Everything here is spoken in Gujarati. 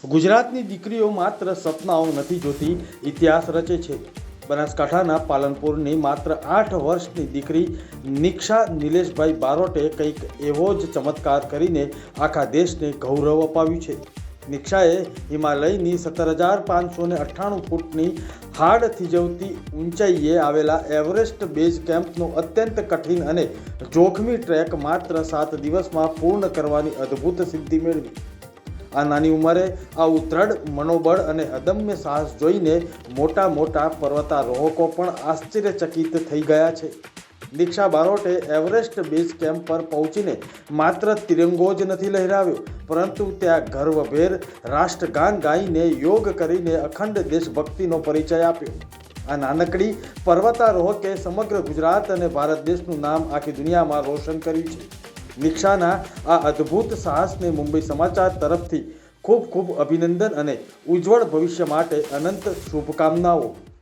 ગુજરાતની દીકરીઓ માત્ર સપનાઓ નથી જોતી, ઇતિહાસ રચે છે। બનાસકાંઠાના પાલનપુરની માત્ર 8 વર્ષની દીકરી નિક્ષા નિલેશભાઈ બારોટે કંઈક એવો જ ચમત્કાર કરીને આખા દેશને ગૌરવ અપાવ્યું છે। નિક્ષાએ હિમાલયની 17,598 ફૂટની હાડ થીજવતી ઊંચાઈએ આવેલા એવરેસ્ટ બેઝ કેમ્પનો અત્યંત કઠિન અને જોખમી ટ્રેક માત્ર 7 દિવસમાં પૂર્ણ કરવાની અદ્ભુત સિદ્ધિ મેળવી। આ નાની ઉંમરે આવું દ્રઢ મનોબળ અને અદમ્ય સાહસ જોઈને મોટા મોટા પર્વતારોહકો પણ આશ્ચર્યચકિત થઈ ગયા છે। નિક્ષા બારોટે એવરેસ્ટ બેઝ કેમ્પ પર પહોંચીને માત્ર તિરંગો જ નથી લહેરાવ્યો, પરંતુ ત્યાં ગર્વભેર રાષ્ટ્રગાન ગાઈને યોગ કરીને અખંડ દેશભક્તિનો પરિચય આપ્યો। આ નાનકડી પર્વતારોહકે સમગ્ર ગુજરાત અને ભારત દેશનું નામ આખી દુનિયામાં રોશન કર્યું છે। નિક્ષાના આ અદ્ભુત સાહસને મુંબઈ સમાચાર તરફથી ખૂબ ખૂબ અભિનંદન અને ઉજ્જવળ ભવિષ્ય માટે અનંત શુભકામનાઓ।